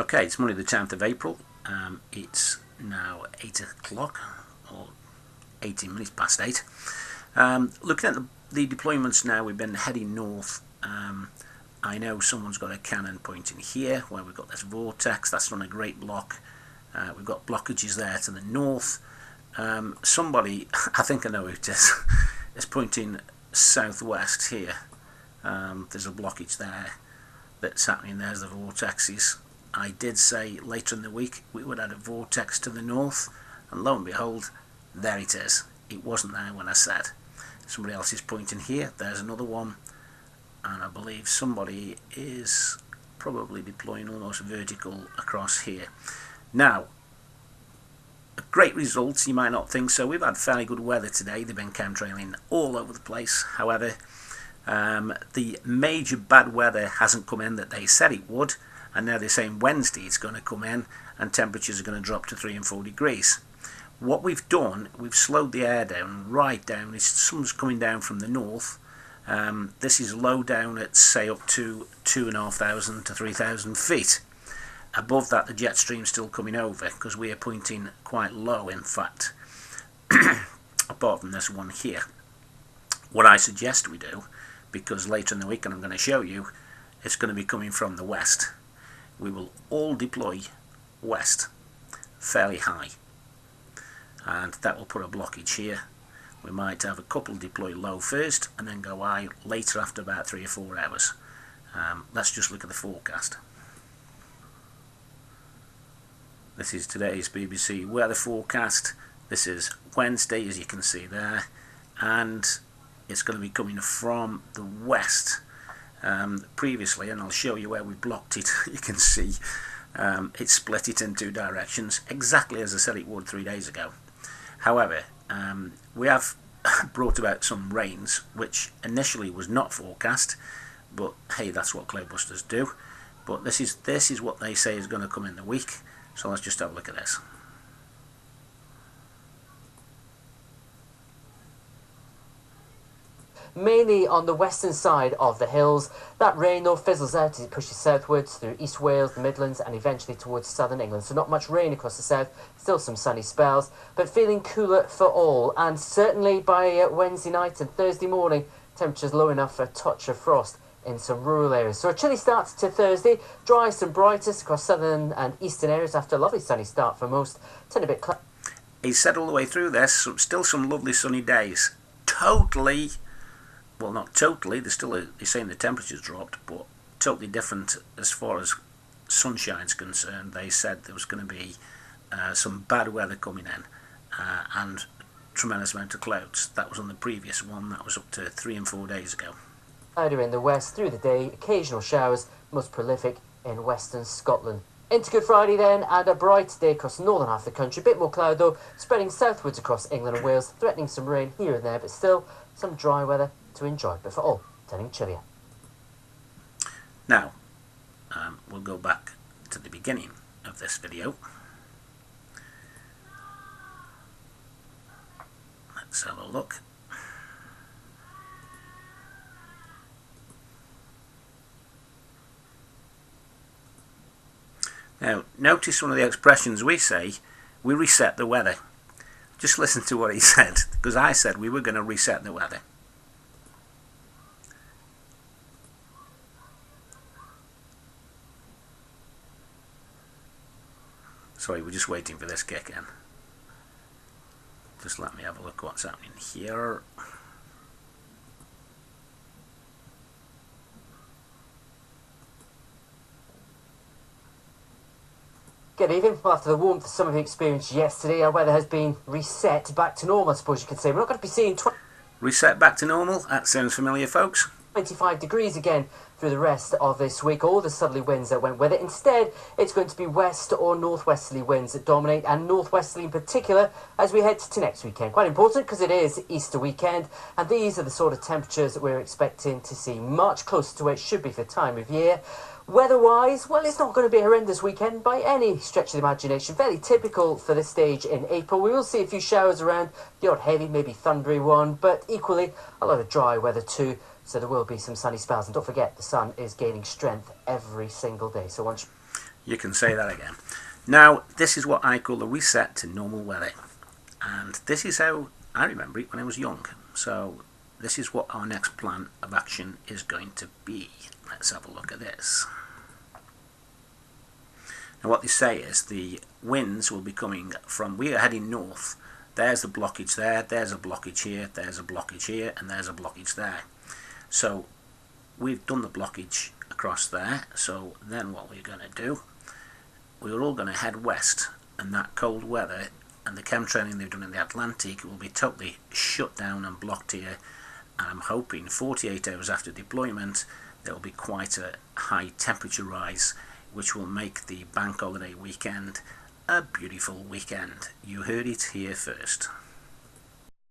Okay, it's Monday the 10th of April. It's now 8 o'clock, or 18 minutes past 8. Looking at the deployments now, we've been heading north. I know someone's got a cannon pointing here, where we've got this vortex. That's on a great block. We've got blockages there to the north. Somebody, I think I know who it is pointing southwest here. There's a blockage there that's happening. There's the vortexes. I did say later in the week we would add a vortex to the north, and lo and behold, there it is. It wasn't there when I said. Somebody else is pointing here. There's another one, and I believe somebody is probably deploying almost vertical across here. Now, great results, you might not think so. We've had fairly good weather today. They've been chemtrailing all over the place. However, the major bad weather hasn't come in that they said it would, and now they're saying Wednesday it's going to come in and temperatures are going to drop to 3 and 4 degrees. What we've done, we've slowed the air down right down. Some's coming down from the north. This is low down at, say, up to 2,500 to 3,000 feet. Above that, the jet stream's still coming over because we are pointing quite low, in fact, apart from this one here. What I suggest we do, because later in the week, and I'm going to show you, it's going to be coming from the west. We will all deploy west, fairly high, and that will put a blockage here. We might have a couple deploy low first and then go high later after about 3 or 4 hours. Let's just look at the forecast. This is today's BBC weather forecast. This is Wednesday, as you can see there, and it's going to be coming from the west. Previously, and I'll show you where we blocked it, you can see it split it in 2 directions, exactly as I said it would 3 days ago. However, we have brought about some rains, which initially was not forecast, but hey, that's what cloudbusters do. But this is what they say is going to come in the week, so let's just have a look at this. Mainly on the western side of the hills. That rain though fizzles out as it pushes southwards through East Wales, the Midlands, and eventually towards southern England. So not much rain across the south, still some sunny spells, but feeling cooler for all. And certainly by Wednesday night and Thursday morning, temperatures low enough for a touch of frost in some rural areas. So a chilly start to Thursday, driest and brightest across southern and eastern areas after a lovely sunny start for most. Turn a bit cloudy. He said all the way through this, still some lovely sunny days. Totally, well, not totally, they're saying the temperature's dropped, but totally different as far as sunshine's concerned. They said there was going to be some bad weather coming in and tremendous amount of clouds. That was on the previous one. That was up to 3 and 4 days ago. Cloudier in the west through the day, occasional showers, most prolific in western Scotland. Into Good Friday then, and a bright day across northern half of the country. A bit more cloud though, spreading southwards across England and Wales, threatening some rain here and there, but still some dry weather to enjoy, but for all, turning chillier. Now, we'll go back to the beginning of this video. Let's have a look. Now, notice one of the expressions we say, we reset the weather. Just listen to what he said, because I said we were going to reset the weather. Sorry, we're just waiting for this kick in. Just let me have a look what's happening here. Good evening. Well, after the warmth some of you experienced yesterday, our weather has been reset back to normal, I suppose you could say. We're not going to be seeing reset back to normal? That sounds familiar, folks. 25 degrees again through the rest of this week. All the southerly winds that went with it. Instead, it's going to be west or northwesterly winds that dominate, and northwesterly in particular as we head to next weekend. Quite important because it is Easter weekend, and these are the sort of temperatures that we're expecting to see, much closer to where it should be for time of year. Weather-wise, well, it's not going to be a horrendous weekend by any stretch of the imagination. Fairly typical for this stage in April. We will see a few showers around, the odd heavy, maybe thundery one, but equally a lot of dry weather too. So there will be some sunny spells. And don't forget, the sun is gaining strength every single day. So once... You can say that again. Now, this is what I call the reset to normal weather. And this is how I remember it when I was young. So this is what our next plan of action is going to be. Let's have a look at this. Now what they say is the winds will be coming from, we are heading north. There's the blockage there, there's a blockage here, there's a blockage here, and there's a blockage there. So we've done the blockage across there. So then what we're going to do, we're all going to head west, and that cold weather and the chemtrailing they've done in the Atlantic will be totally shut down and blocked here. And I'm hoping 48 hours after deployment there will be quite a high temperature rise, which will make the bank holiday weekend a beautiful weekend. You heard it here first.